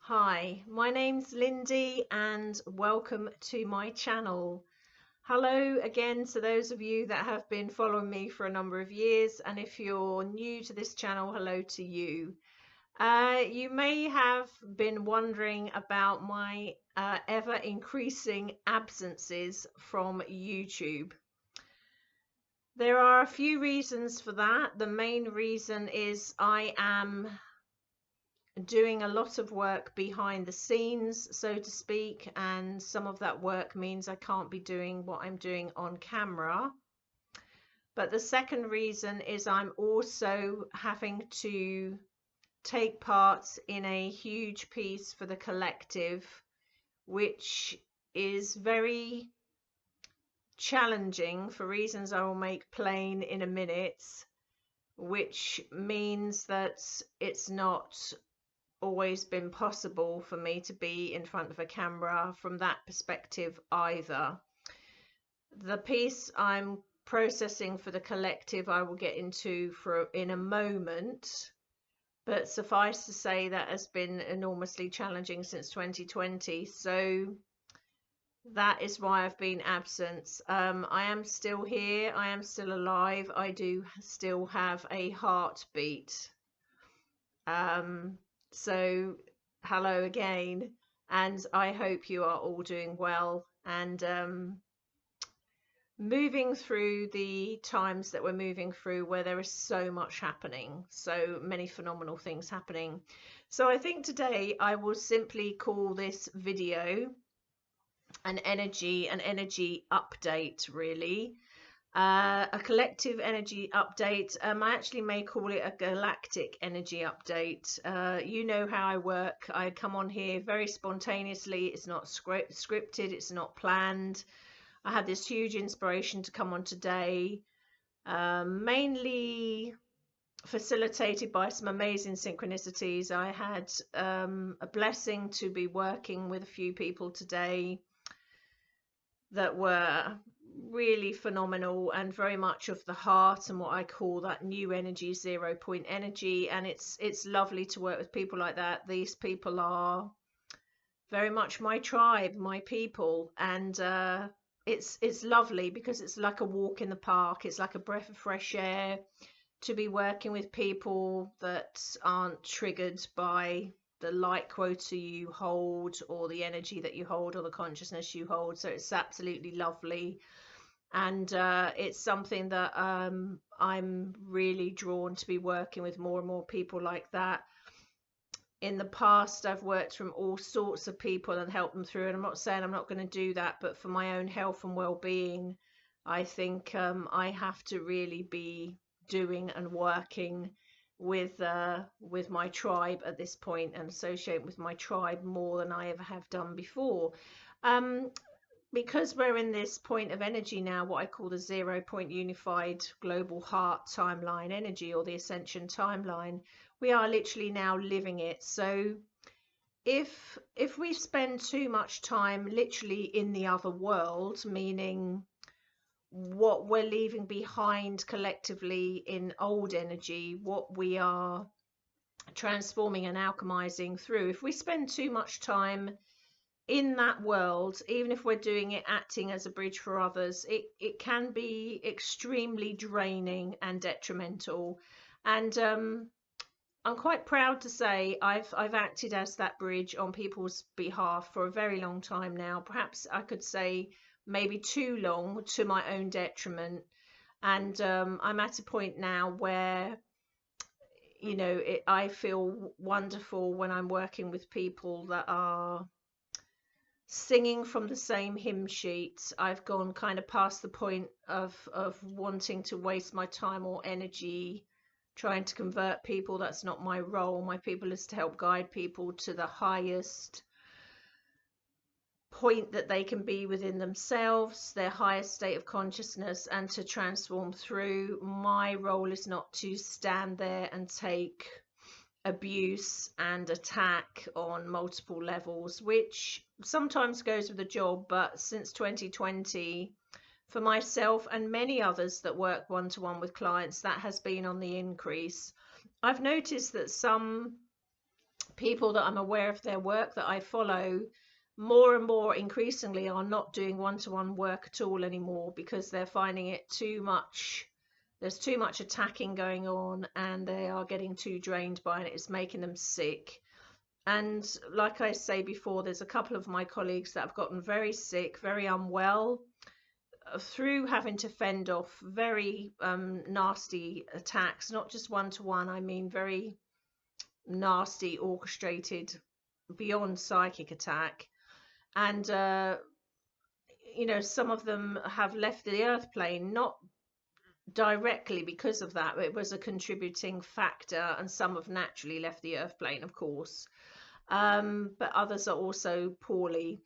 Hi, my name's Lindy and welcome to my channel. Hello again to those of you that have been following me for a number of years, and if you're new to this channel, hello to you. You may have been wondering about my ever increasing absences from YouTube. There are a few reasons for that. The main reason is I am doing a lot of work behind the scenes, so to speak, and some of that work means I can't be doing what I'm doing on camera. But the second reason is I'm also having to take part in a huge piece for the collective, which is very challenging for reasons I will make plain in a minute, which means that it's not always been possible for me to be in front of a camera from that perspective either. The piece I'm processing for the collective I will get into in a moment, but suffice to say that has been enormously challenging since 2020, so that is why I've been absent. I am still here, I am still alive, I do still have a heartbeat. So hello again, and I hope you are all doing well and moving through the times that we're moving through, where there is so much happening, so many phenomenal things happening. So I think today I will simply call this video an energy update, really. A collective energy update. I actually may call it a galactic energy update. You know how I work. I come on here very spontaneously. It's not scripted. It's not planned. I had this huge inspiration to come on today, mainly facilitated by some amazing synchronicities. I had a blessing to be working with a few people today that were really phenomenal and very much of the heart and what I call that new energy, 0 point energy. And it's lovely to work with people like that. These people are very much my tribe, my people, and it's lovely because it's like a walk in the park. It's like a breath of fresh air to be working with people that aren't triggered by the light quota you hold or the energy that you hold or the consciousness you hold. So it's absolutely lovely, and it's something that I'm really drawn to be working with more and more people like that. In the past, I've worked from all sorts of people and helped them through, and I'm not saying I'm not going to do that, but for my own health and well-being, I think I have to really be doing and working with my tribe at this point, and associate with my tribe more than I ever have done before. Because we're in this point of energy now, what I call the 0 point unified global heart timeline energy, or the ascension timeline, we are literally now living it. So if we spend too much time literally in the other world, meaning what we're leaving behind collectively in old energy, what we are transforming and alchemizing through, if we spend too much time in that world, even if we're doing it acting as a bridge for others, it can be extremely draining and detrimental. And I'm quite proud to say I've acted as that bridge on people's behalf for a very long time now. Perhaps I could say maybe too long, to my own detriment. And I'm at a point now where, you know, I feel wonderful when I'm working with people that are singing from the same hymn sheet. I've gone kind of past the point of wanting to waste my time or energy trying to convert people. That's not my role. My people is to help guide people to the highest point that they can be within themselves, their highest state of consciousness, and to transform through. My role is not to stand there and take abuse and attack on multiple levels, which sometimes goes with the job, but since 2020, for myself and many others that work one-to-one with clients, that has been on the increase. I've noticed that some people that I'm aware of their work that I follow, more and more increasingly are not doing one-to-one work at all anymore, because they're finding it too much. There's too much attacking going on, and they are getting too drained by it. It's making them sick. And like I say before, there's a couple of my colleagues that have gotten very sick, very unwell, through having to fend off very nasty attacks, not just one-to-one, I mean very nasty, orchestrated, beyond psychic attack. And you know, some of them have left the earth plane, not directly because of that, but it was a contributing factor, and some have naturally left the earth plane, of course, but others are also poorly.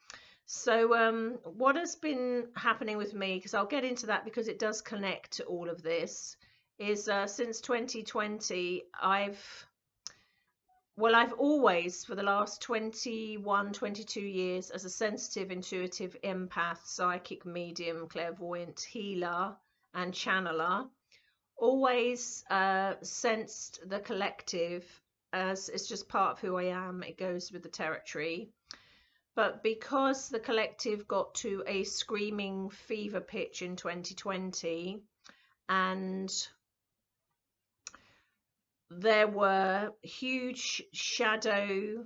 So what has been happening with me, because I'll get into that because it does connect to all of this, is since 2020 I've always, for the last 21, 22 years, as a sensitive, intuitive, empath, psychic, medium, clairvoyant, healer, and channeler, always sensed the collective as it's just part of who I am. It goes with the territory. But because the collective got to a screaming fever pitch in 2020, and there were huge shadow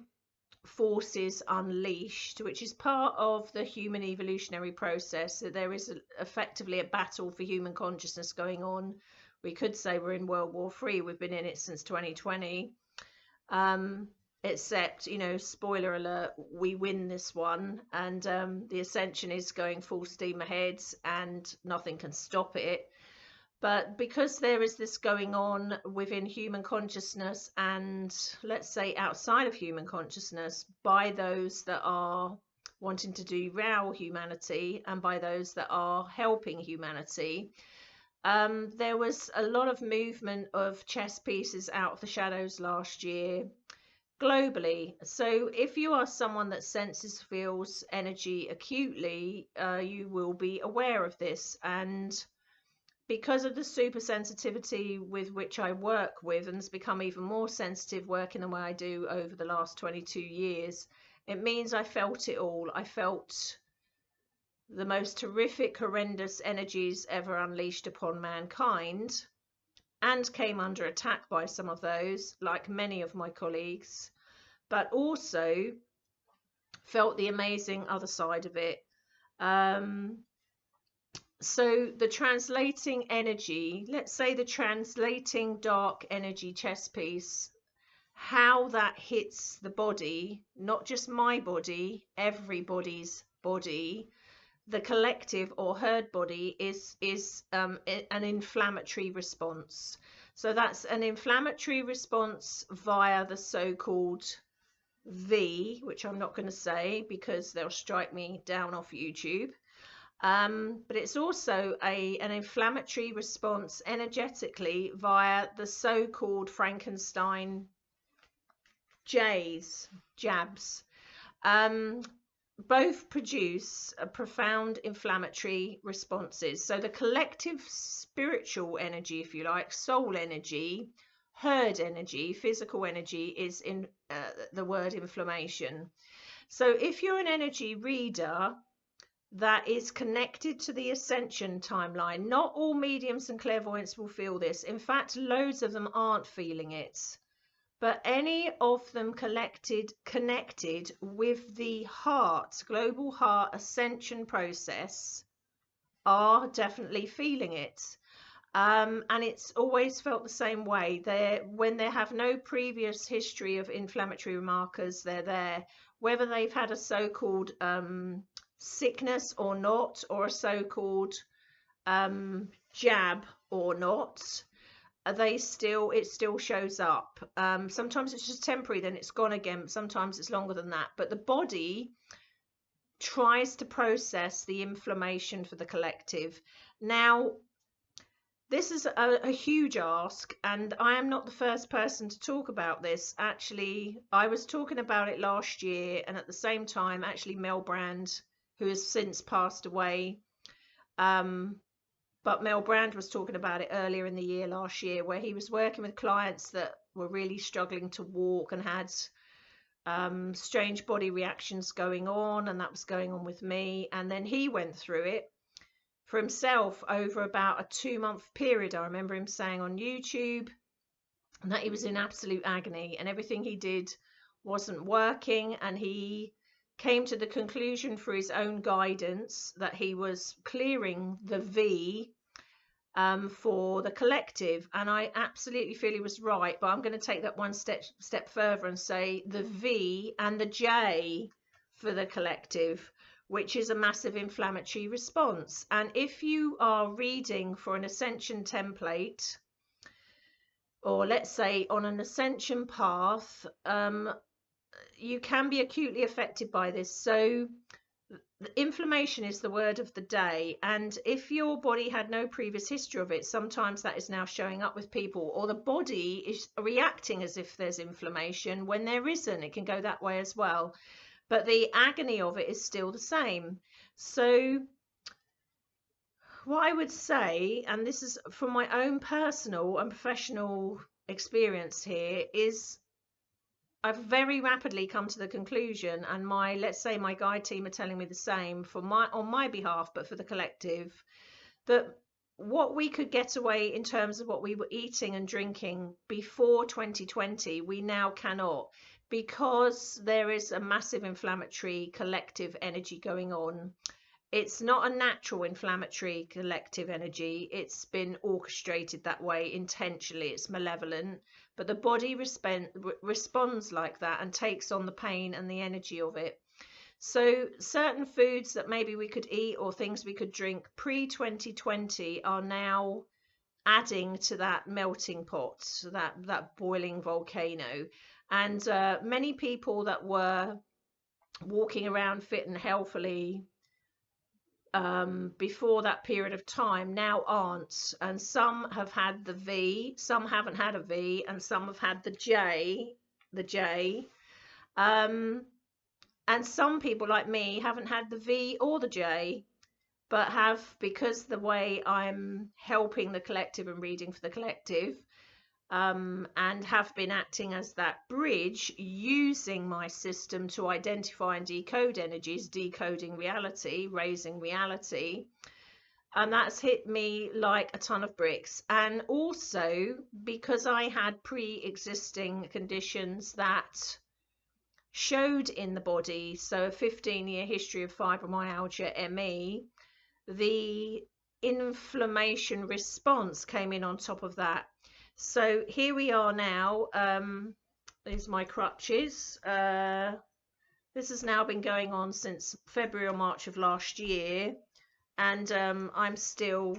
forces unleashed, which is part of the human evolutionary process, that there is effectively a battle for human consciousness going on. We could say we're in World War III. We've been in it since 2020. Except, you know, spoiler alert, we win this one, and the ascension is going full steam ahead and nothing can stop it. But because there is this going on within human consciousness, and let's say outside of human consciousness, by those that are wanting to derail humanity and by those that are helping humanity, there was a lot of movement of chess pieces out of the shadows last year globally. So if you are someone that senses, feels energy acutely, you will be aware of this. And because of the super sensitivity with which I work with, and it's become even more sensitive working the way I do over the last 22 years, it means I felt it all. I felt the most horrific, horrendous energies ever unleashed upon mankind, and came under attack by some of those, like many of my colleagues, but also felt the amazing other side of it. So the translating energy, let's say the translating dark energy chess piece, how that hits the body, not just my body, everybody's body, the collective or herd body, is an inflammatory response. So that's an inflammatory response via the so-called V, which I'm not going to say because they'll strike me down off YouTube. But it's also an inflammatory response energetically via the so-called Frankenstein jabs. Both produce a profound inflammatory responses. So the collective spiritual energy, if you like, soul energy, herd energy, physical energy, is in the word inflammation. So if you're an energy reader that is connected to the ascension timeline, not all mediums and clairvoyants will feel this. In fact, loads of them aren't feeling it. But any of them connected with the heart, global heart ascension process, are definitely feeling it. And it's always felt the same way. When they have no previous history of inflammatory markers, they're there. Whether they've had a so-called sickness or not, or a so-called jab or not, it still shows up. Sometimes it's just temporary, then it's gone again. Sometimes it's longer than that. But the body tries to process the inflammation for the collective. Now, this is a huge ask, and I am not the first person to talk about this. Actually, I was talking about it last year, and at the same time, actually, Mel Brand, who has since passed away, but Mel Brand was talking about it earlier in the year, last year, where he was working with clients that were really struggling to walk and had strange body reactions going on, and that was going on with me. And then he went through it for himself over about a 2-month period. I remember him saying on YouTube that he was in absolute agony and everything he did wasn't working, and he came to the conclusion for his own guidance that he was clearing the V for the collective. And I absolutely feel he was right, but I'm going to take that one step further and say the V and the J for the collective, which is a massive inflammatory response. And if you are reading for an ascension template, or let's say on an ascension path, you can be acutely affected by this. So inflammation is the word of the day, and if your body had no previous history of it, sometimes that is now showing up with people, or the body is reacting as if there's inflammation when there isn't. It can go that way as well, but the agony of it is still the same. So what I would say, and this is from my own personal and professional experience here, is I've very rapidly come to the conclusion, and let's say my guide team are telling me the same on my behalf, but for the collective, that what we could get away in terms of what we were eating and drinking before 2020, we now cannot, because there is a massive inflammatory collective energy going on. It's not a natural inflammatory collective energy. It's been orchestrated that way intentionally. It's malevolent, but the body responds like that and takes on the pain and the energy of it. So certain foods that maybe we could eat or things we could drink pre-2020 are now adding to that melting pot, that boiling volcano. And many people that were walking around fit and healthily before that period of time now aren't, and some have had the V, some haven't had a V, and some have had the J, and some people like me haven't had the V or the J, but have, because the way I'm helping the collective and reading for the collective, and have been acting as that bridge, using my system to identify and decode energies, decoding reality, raising reality, and that's hit me like a ton of bricks. And also because I had pre-existing conditions that showed in the body, so a 15-year history of fibromyalgia, ME, the inflammation response came in on top of that. So here we are now. These are my crutches. This has now been going on since February or March of last year, and I'm still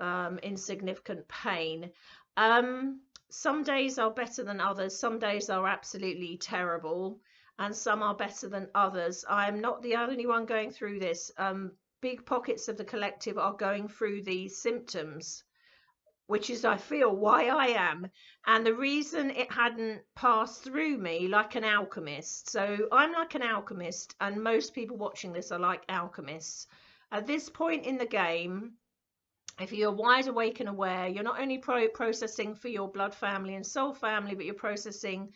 in significant pain. Some days are better than others. Some days are absolutely terrible, and some are better than others. I'm not the only one going through this. Big pockets of the collective are going through these symptoms, which is, I feel, why I am. And the reason it hadn't passed through me like an alchemist. So I'm like an alchemist, and most people watching this are like alchemists. At this point in the game, if you're wide awake and aware, you're not only processing for your blood family and soul family, but you're processing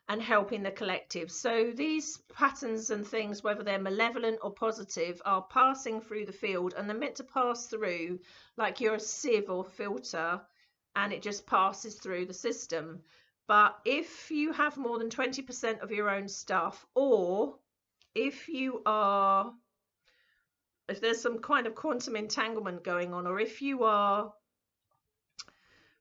and helping the collective. So these patterns and things, whether they're malevolent or positive, are passing through the field, and they're meant to pass through like you're a sieve or filter, and it just passes through the system. But if you have more than 20% of your own stuff, or if there's some kind of quantum entanglement going on, or if you are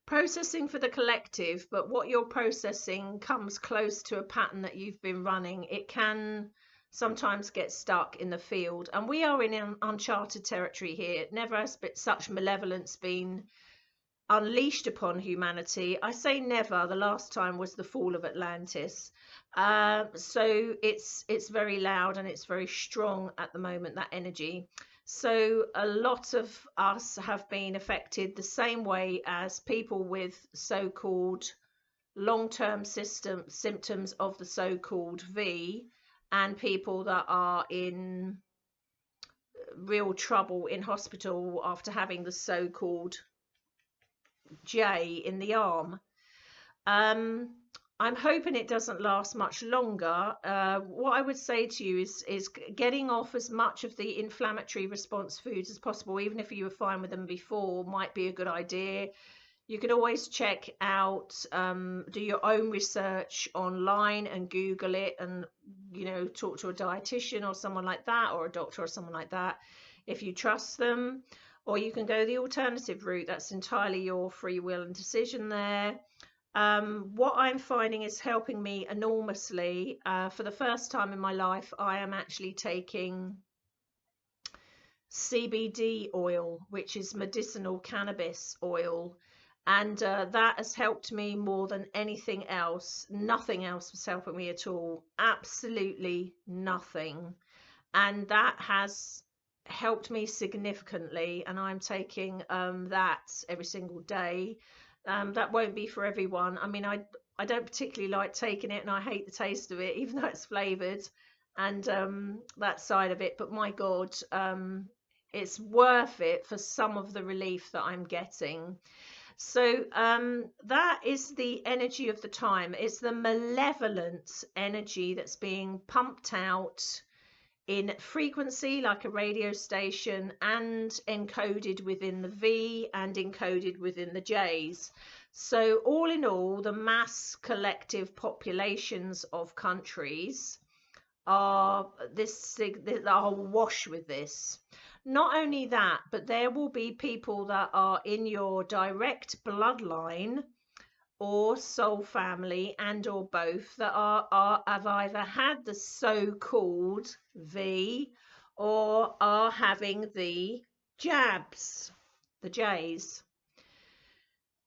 processing for the collective, but what you're processing comes close to a pattern that you've been running, it can sometimes get stuck in the field. And we are in uncharted territory here. Never has such malevolence been unleashed upon humanity. I say never. The last time was the fall of Atlantis. So it's very loud and it's very strong at the moment, that energy. So a lot of us have been affected the same way as people with so-called long-term symptoms of the so-called V, and people that are in real trouble in hospital after having the so-called J in the arm. I'm hoping it doesn't last much longer. What I would say to you is getting off as much of the inflammatory response foods as possible, even if you were fine with them before, might be a good idea. You can always check out, do your own research online and Google it, and talk to a dietitian or someone like that, or a doctor or someone like that, if you trust them. Or you can go the alternative route. That's entirely your free will and decision there. What I'm finding is helping me enormously. For the first time in my life, I am actually taking CBD oil, which is medicinal cannabis oil, and that has helped me more than anything else. Nothing else was helping me at all, absolutely nothing, and that has helped me significantly, and I'm taking that every single day. That won't be for everyone. I mean, I don't particularly like taking it, and I hate the taste of it, even though it's flavored, and that side of it. But my God, it's worth it for some of the relief that I'm getting. So that is the energy of the time. It's the malevolent energy that's being pumped out in frequency like a radio station, and encoded within the V and encoded within the J's. So all in all, the mass collective populations of countries are awash with this. Not only that, but there will be people that are in your direct bloodline or soul family, and or both, that have either had the so-called V or are having the jabs, the J's.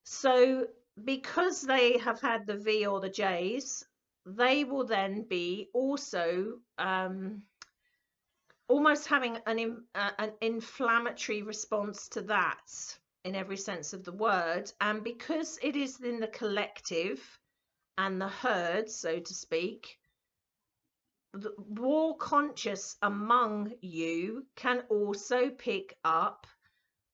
So because they have had the V or the J's, they will then be also almost having an inflammatory response to that, in every sense of the word. And because it is in the collective and the herd, so to speak, the more conscious among you can also pick up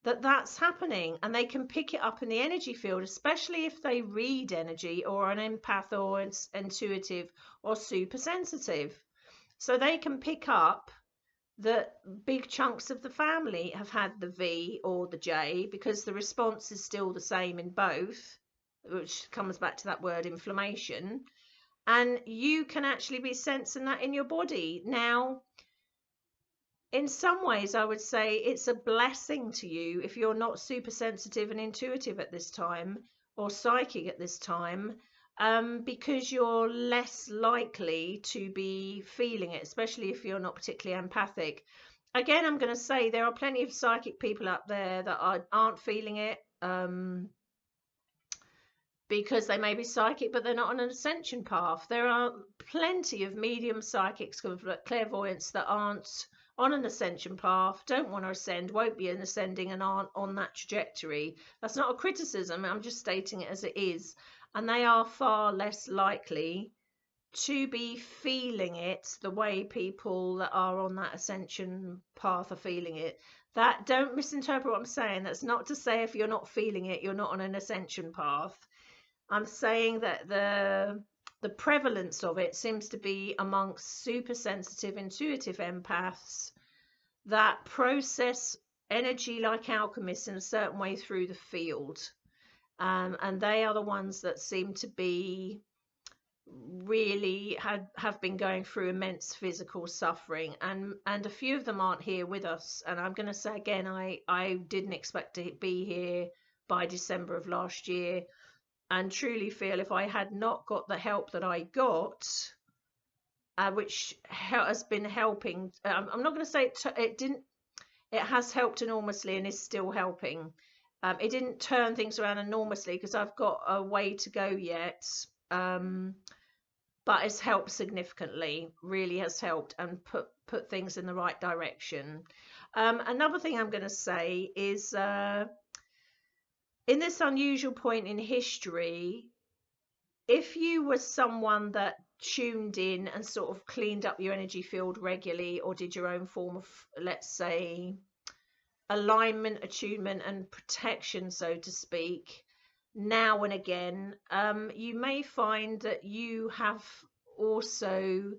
that that's happening, and they can pick it up in the energy field, especially if they read energy, or an empath or intuitive or super sensitive. So they can pick up that big chunks of the family have had the V or the J, because the response is still the same in both, which comes back to that word inflammation. And you can actually be sensing that in your body. Now, in some ways, I would say it's a blessing to you if you're not super sensitive and intuitive at this time, or psychic at this time, because you're less likely to be feeling it, especially if you're not particularly empathic. Again, I'm going to say there are plenty of psychic people out there that aren't feeling it, because they may be psychic, but they're not on an ascension path. There are plenty of medium psychics, clairvoyants, that aren't on an ascension path, don't want to ascend, won't be ascending, and aren't on that trajectory. That's not a criticism, I'm just stating it as it is. And they are far less likely to be feeling it the way people that are on that ascension path are feeling it. That, don't misinterpret what I'm saying. That's not to say if you're not feeling it, you're not on an ascension path. I'm saying that the prevalence of it seems to be amongst super sensitive, intuitive empaths that process energy like alchemists in a certain way through the field. And they are the ones that seem to be really have been going through immense physical suffering, and a few of them aren't here with us. And I'm going to say again, I didn't expect to be here by December of last year, and truly feel if I had not got the help that I got, which has been helping, I'm not going to say it didn't, it has helped enormously and is still helping. It didn't turn things around enormously because I've got a way to go yet, but it's helped significantly, really has helped, and put things in the right direction. Another thing I'm going to say is, in this unusual point in history, if you were someone that tuned in and sort of cleaned up your energy field regularly, or did your own form of, let's say, alignment, attunement and protection, so to speak, now and again, you may find that you have also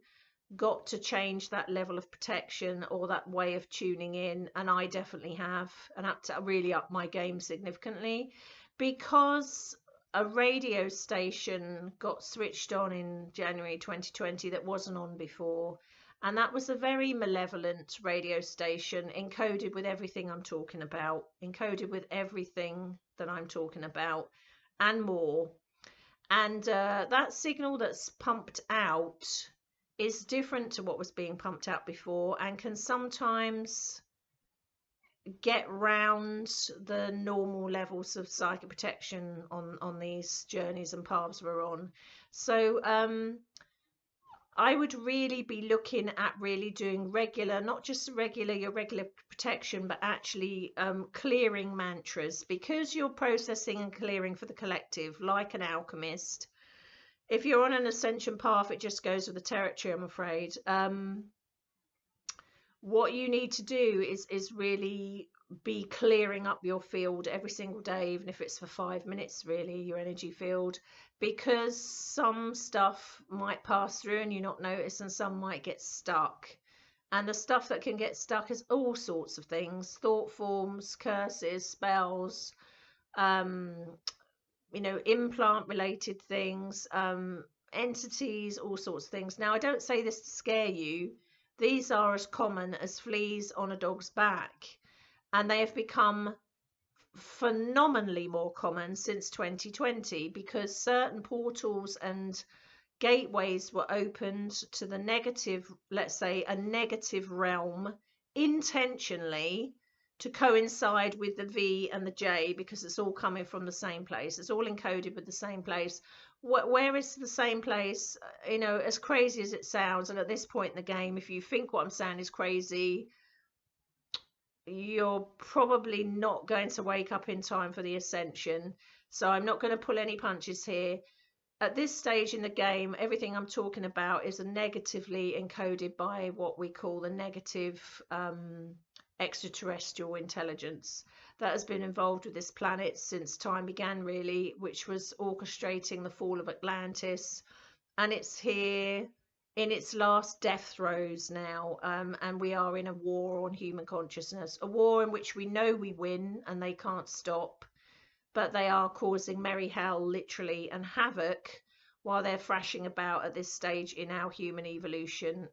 got to change that level of protection or that way of tuning in, and I definitely have, and had to really up my game significantly, because a radio station got switched on in January 2020 that wasn't on before, and that was a very malevolent radio station, encoded with everything I'm talking about, encoded with everything that I'm talking about and more. And that signal that's pumped out is different to what was being pumped out before, and can sometimes get round the normal levels of psychic protection on these journeys and paths we're on. So I would really be looking at really doing regular, not just your regular protection, but actually clearing mantras, because you're processing and clearing for the collective like an alchemist. If you're on an ascension path, it just goes with the territory, I'm afraid. What you need to do is really be clearing up your field every single day, even if it's for 5 minutes, really, your energy field, because some stuff might pass through and you not notice, and some might get stuck. And the stuff that can get stuck is all sorts of things: thought forms, curses, spells, implant related things, entities, all sorts of things. Now, I don't say this to scare you. These are as common as fleas on a dog's back, and they have become phenomenally more common since 2020, because certain portals and gateways were opened to the negative, let's say a negative realm, intentionally, to coincide with the V and the J, because it's all coming from the same place. It's all encoded with the same place. Where is the same place? As crazy as it sounds, and at this point in the game, if you think what I'm saying is crazy, you're probably not going to wake up in time for the ascension. So I'm not going to pull any punches here. At this stage in the game, everything I'm talking about is negatively encoded by what we call the negative extraterrestrial intelligence that has been involved with this planet since time began, really, which was orchestrating the fall of Atlantis. And it's here in its last death throes now, and we are in a war on human consciousness, a war in which we know we win and they can't stop, but they are causing merry hell, literally, and havoc while they're thrashing about at this stage in our human evolution.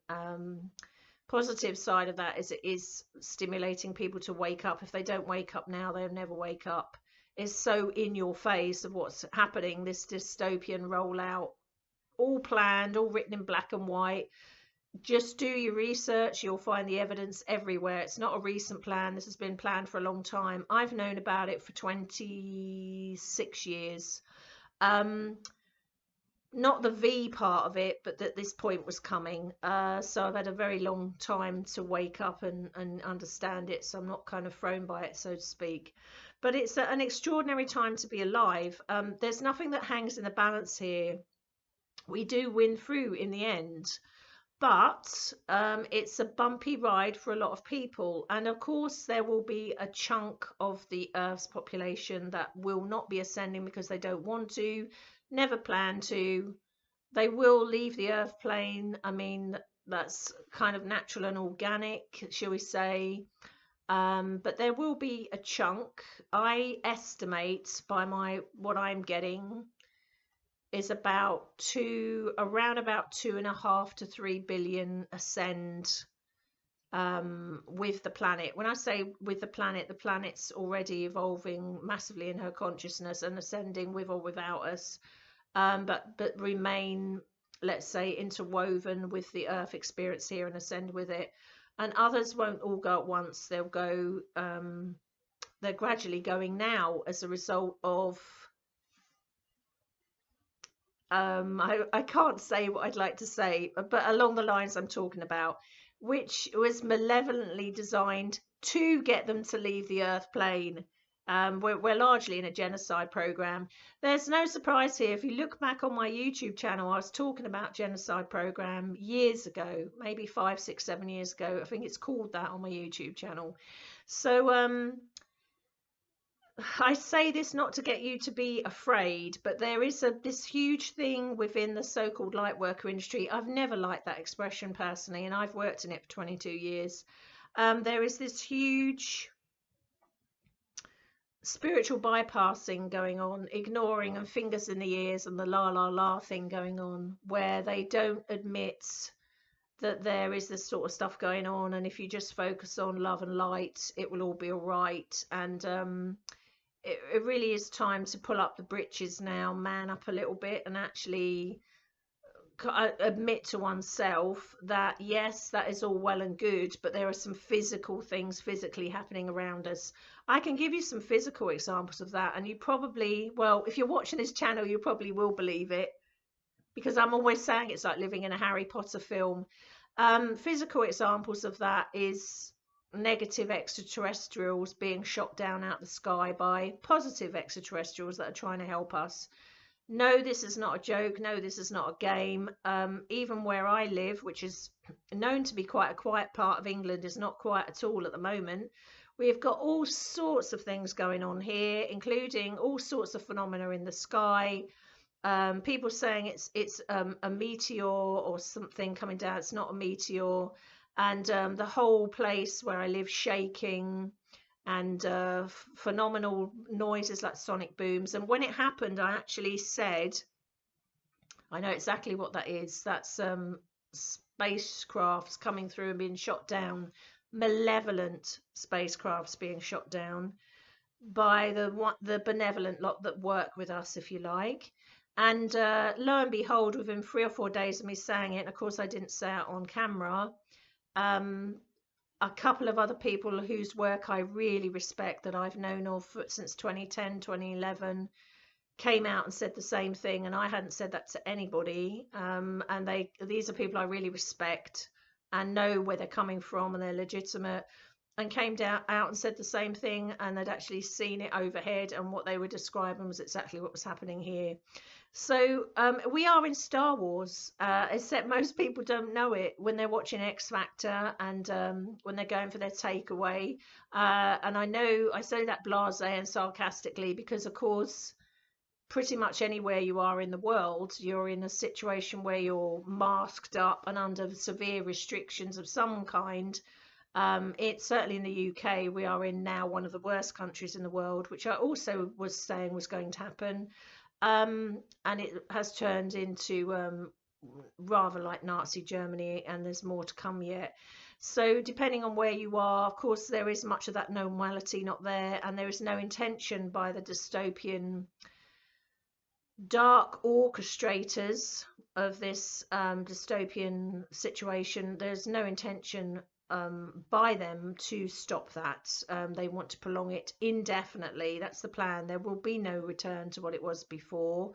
Positive side of that is it is stimulating people to wake up. If they don't wake up now, they'll never wake up. It's so in your face of what's happening, this dystopian rollout, all planned, all written in black and white. Just do your research, you'll find the evidence everywhere. It's not a recent plan. This has been planned for a long time. I've known about it for 26 years. Not the V part of it, but that this point was coming. So I've had a very long time to wake up and understand it. So I'm not kind of thrown by it, so to speak. But it's an extraordinary time to be alive. There's nothing that hangs in the balance here. We do win through in the end, but it's a bumpy ride for a lot of people. And of course, there will be a chunk of the Earth's population that will not be ascending because they don't want to, never plan to. They will leave the Earth plane. I mean, that's kind of natural and organic, shall we say. But there will be a chunk. I estimate by what I'm getting is around about 2.5 to 3 billion ascend with the planet. When I say with the planet's already evolving massively in her consciousness and ascending with or without us, but remain, let's say, interwoven with the Earth experience here and ascend with it. And others won't all go at once. They'll go, they're gradually going now as a result of I can't say what I'd like to say, but along the lines I'm talking about, which was malevolently designed to get them to leave the Earth plane. We're largely in a genocide program. There's no surprise here. If you look back on my YouTube channel, I was talking about genocide program years ago, maybe 5, 6, 7 years ago. I think it's called that on my YouTube channel. So I say this not to get you to be afraid, but there is this huge thing within the so-called light worker industry. I've never liked that expression personally, and I've worked in it for 22 years. There is this huge spiritual bypassing going on, ignoring and fingers in the ears and the la la la thing going on, where they don't admit that there is this sort of stuff going on, and if you just focus on love and light, it will all be all right. And it really is time to pull up the britches now, man up a little bit, and actually admit to oneself that yes, that is all well and good, but there are some physical things physically happening around us. I can give you some physical examples of that, and you probably, well, if you're watching this channel, you probably will believe it, because I'm always saying it's like living in a Harry Potter film. Physical examples of that is negative extraterrestrials being shot down out the sky by positive extraterrestrials that are trying to help us. No, this is not a joke. No, this is not a game. Even where I live, which is known to be quite a quiet part of England, is not quiet at all at the moment. We've got all sorts of things going on here, including all sorts of phenomena in the sky. People saying it's a meteor or something coming down. It's not a meteor, and the whole place where I live shaking, and phenomenal noises like sonic booms. And when it happened, I actually said, I know exactly what that is. That's spacecrafts coming through and being shot down, malevolent spacecrafts being shot down by the benevolent lot that work with us, if you like. And lo and behold, within 3 or 4 days of me saying it, and of course I didn't say it on camera, a couple of other people whose work I really respect, that I've known of since 2010, 2011, came out and said the same thing, and I hadn't said that to anybody. And these are people I really respect and know where they're coming from, and they're legitimate, and came out and said the same thing, and they'd actually seen it overhead, and what they were describing was exactly what was happening here. So we are in Star Wars, except most people don't know it when they're watching X Factor, and when they're going for their takeaway. And I know I say that blasé and sarcastically, because of course pretty much anywhere you are in the world, you're in a situation where you're masked up and under severe restrictions of some kind. It's certainly in the UK, we are in now one of the worst countries in the world, which I also was saying was going to happen. And it has turned into rather like Nazi Germany, and there's more to come yet. So depending on where you are, of course, there is much of that normality not there, and there is no intention by the dystopian dark orchestrators of this dystopian situation. There's no intention by them to stop that. They want to prolong it indefinitely. That's the plan. There will be no return to what it was before.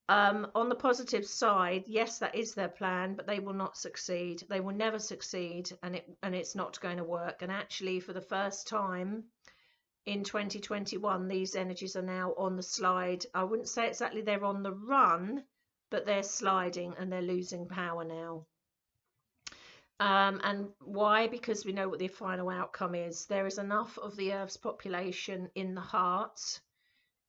On the positive side, yes, that is their plan, but they will not succeed. They will never succeed, and it's not going to work. And actually, for the first time in 2021, these energies are now on the slide. I wouldn't say exactly they're on the run, but they're sliding and they're losing power now. And why? Because we know what the final outcome is. There is enough of the Earth's population in the heart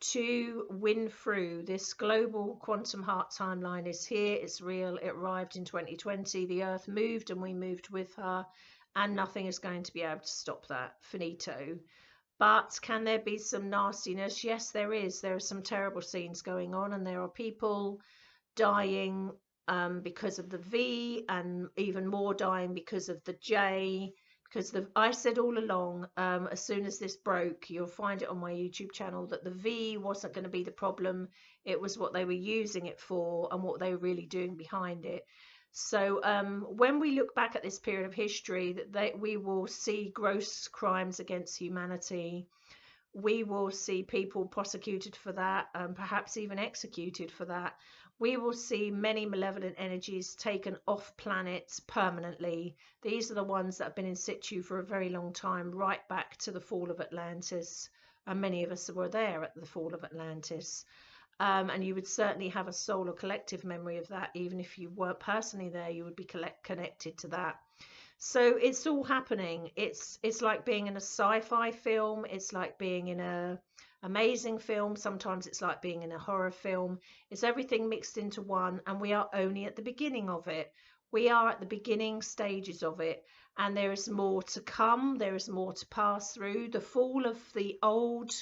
to win through. This global quantum heart timeline is here. It's real. It arrived in 2020. The Earth moved and we moved with her, and nothing is going to be able to stop that. Finito. But can there be some nastiness? Yes, there is. There are some terrible scenes going on, and there are people dying because of the V, and even more dying because of the J. Because I said all along, as soon as this broke, you'll find it on my YouTube channel, that the V wasn't going to be the problem. It was what they were using it for and what they were really doing behind it. So when we look back at this period of history, we will see gross crimes against humanity. We will see people prosecuted for that, perhaps even executed for that. We will see many malevolent energies taken off planets permanently. These are the ones that have been in situ for a very long time, right back to the fall of Atlantis. And many of us were there at the fall of Atlantis. And you would certainly have a soul or collective memory of that. Even if you weren't personally there, you would be connected to that. So it's all happening. It's like being in a sci-fi film. It's like being in a amazing film. Sometimes it's like being in a horror film. It's everything mixed into one, and we are only at the beginning of it. We are at the beginning stages of it, and there is more to come. There is more to pass through. The fall of the old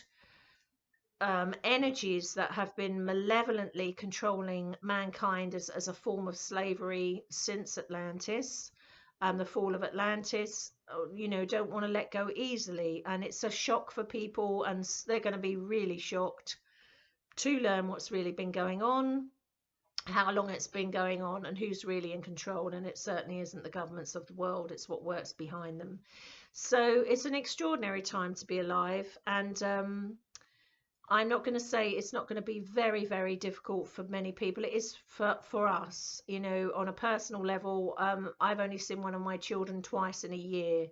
energies that have been malevolently controlling mankind as a form of slavery since Atlantis, the fall of Atlantis, don't want to let go easily. And it's a shock for people, and they're going to be really shocked to learn what's really been going on, how long it's been going on, and who's really in control. And it certainly isn't the governments of the world, it's what works behind them. So it's an extraordinary time to be alive. And I'm not going to say it's not going to be very, very difficult for many people. It is for us, on a personal level. I've only seen one of my children twice in a year,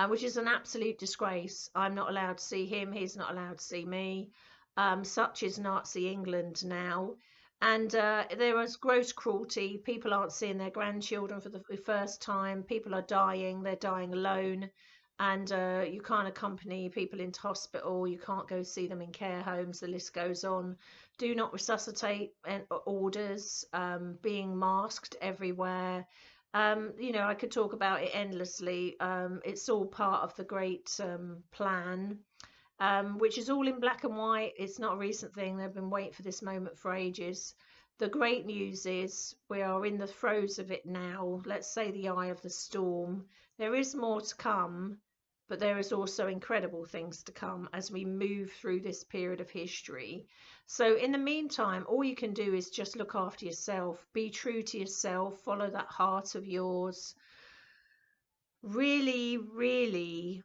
which is an absolute disgrace. I'm not allowed to see him. He's not allowed to see me. Such is Nazi England now. And there is gross cruelty. People aren't seeing their grandchildren for the first time. People are dying. They're dying alone. And you can't accompany people into hospital. You can't go see them in care homes. The list goes on. Do not resuscitate orders, being masked everywhere. I could talk about it endlessly. It's all part of the great plan, which is all in black and white. It's not a recent thing. They've been waiting for this moment for ages. The great news is we are in the throes of it now. Let's say the eye of the storm. There is more to come, but there is also incredible things to come as we move through this period of history. So in the meantime, all you can do is just look after yourself, be true to yourself, follow that heart of yours. Really, really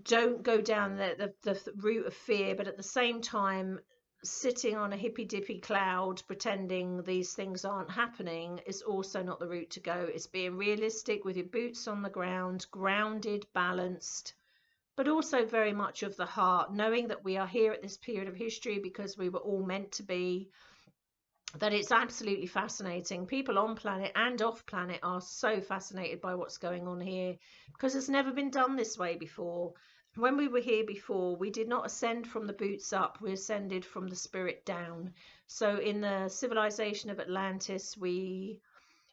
don't go down the route of fear, but at the same time, sitting on a hippy dippy cloud pretending these things aren't happening is also not the route to go. It's being realistic with your boots on the ground, grounded, balanced, but also very much of the heart, knowing that we are here at this period of history because we were all meant to be, that it's absolutely fascinating. People on planet and off planet are so fascinated by what's going on here because it's never been done this way before. When we were here before, we did not ascend from the boots up, we ascended from the spirit down. So in the civilization of Atlantis, we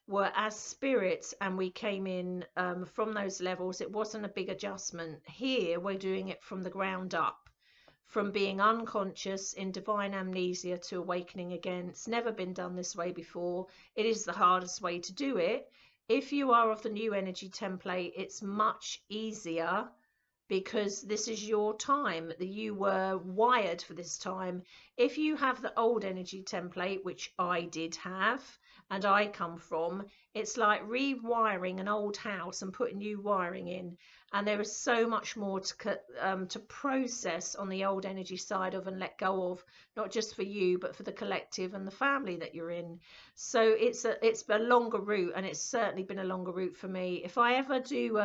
were as spirits and we came in from those levels. It wasn't a big adjustment. Here, we're doing it from the ground up, from being unconscious in divine amnesia to awakening again. It's never been done this way before. It is the hardest way to do it. If you are of the new energy template, it's much easier because this is your time, that you were wired for this time. If you have the old energy template, which I did have and I come from, it's like rewiring an old house and putting new wiring in, and there is so much more to process on the old energy side of and let go of, not just for you but for the collective and the family that you're in. So it's a longer route, and it's certainly been a longer route for me. If I ever do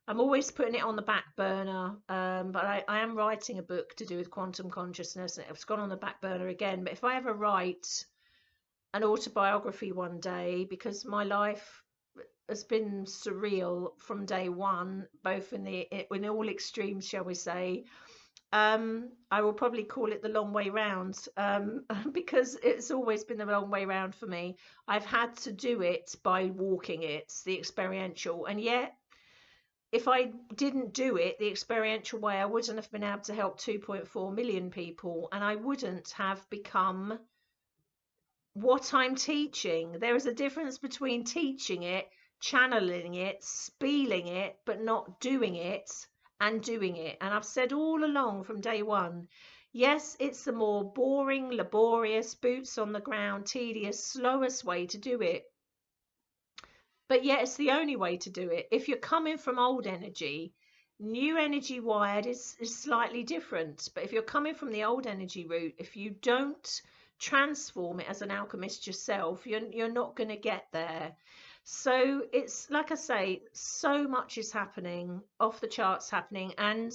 I'm always putting it on the back burner, but I am writing a book to do with quantum consciousness, and it's gone on the back burner again. But if I ever write an autobiography one day, because my life has been surreal from day one, both in all extremes, shall we say, I will probably call it the long way round, because it's always been the long way round for me. I've had to do it by walking it, the experiential, and yet if I didn't do it the experiential way, I wouldn't have been able to help 2.4 million people, and I wouldn't have become what I'm teaching. There is a difference between teaching it, channeling it, spieling it, but not doing it, and doing it. And I've said all along from day one, yes, it's the more boring, laborious, boots on the ground, tedious, slowest way to do it. But yet it's the only way to do it. If you're coming from old energy, new energy wired is slightly different. But if you're coming from the old energy route, if you don't transform it as an alchemist yourself, you're not going to get there. So it's like I say, so much is happening, off the charts happening. And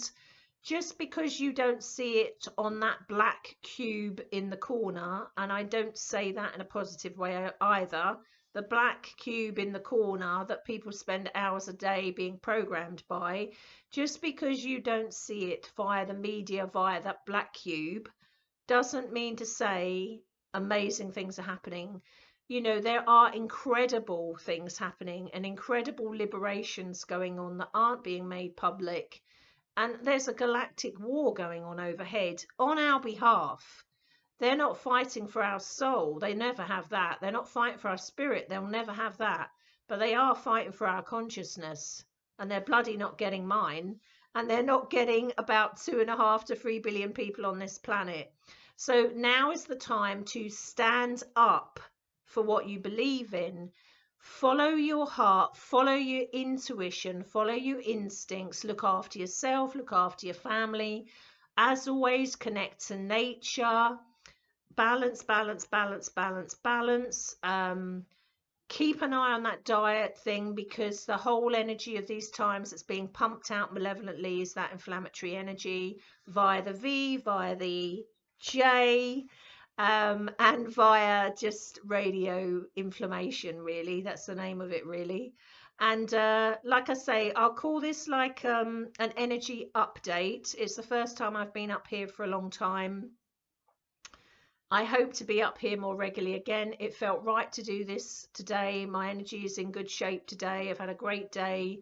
just because you don't see it on that black cube in the corner, and I don't say that in a positive way either, the black cube in the corner that people spend hours a day being programmed by, just because you don't see it via the media, via that black cube, doesn't mean to say amazing things are happening. You know, there are incredible things happening and incredible liberations going on that aren't being made public. And there's a galactic war going on overhead on our behalf. They're not fighting for our soul. They never have that. They're not fighting for our spirit. They'll never have that. But they are fighting for our consciousness. And they're bloody not getting mine. And they're not getting about 2.5 to 3 billion people on this planet. So now is the time to stand up for what you believe in. Follow your heart, follow your intuition, follow your instincts, look after yourself, look after your family. As always, connect to nature. Balance, balance, balance, balance, balance. Keep an eye on that diet thing, because the whole energy of these times that's being pumped out malevolently is that inflammatory energy via the V, via the J, and via just radio inflammation, really. That's the name of it, really. And like I say, I'll call this like an energy update. It's the first time I've been up here for a long time. I hope to be up here more regularly again. It felt right to do this today. My energy is in good shape today. I've had a great day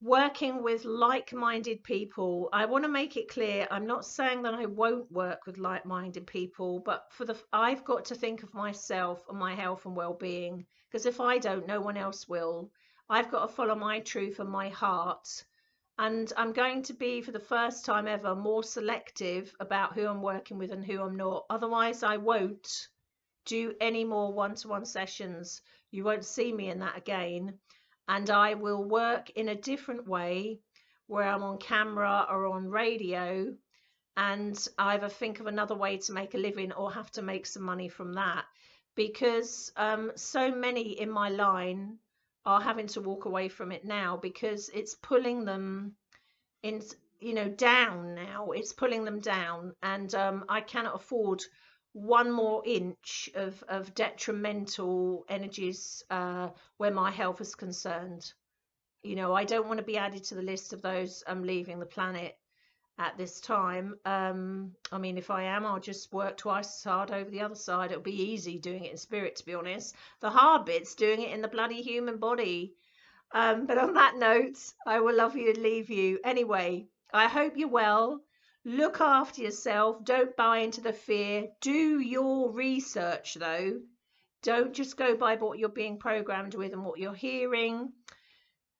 working with like-minded people. I want to make it clear, I'm not saying that I won't work with like-minded people, but I've got to think of myself and my health and well-being, because if I don't, no one else will. I've got to follow my truth and my heart. And I'm going to be, for the first time ever, more selective about who I'm working with and who I'm not. Otherwise, I won't do any more one-to-one sessions. You won't see me in that again. And I will work in a different way, where I'm on camera or on radio, and either think of another way to make a living or have to make some money from that. Because so many in my line are having to walk away from it now, because it's pulling them in, down now. It's pulling them down, and I cannot afford one more inch of detrimental energies where my health is concerned. I don't want to be added to the list of those leaving the planet at this time. I mean, if I am, I'll just work twice as hard over the other side. It'll be easy doing it in spirit, to be honest. The hard bit's doing it in the bloody human body. But on that note, I will love you and leave you. Anyway, I hope you're well. Look after yourself. Don't buy into the fear. Do your research, though. Don't just go by what you're being programmed with and what you're hearing.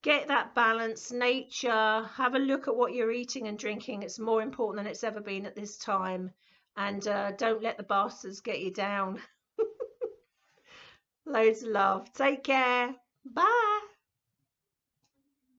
Get that balance, nature. Have a look at what you're eating and drinking. It's more important than it's ever been at this time. And don't let the bastards get you down. Loads of love. Take care. Bye.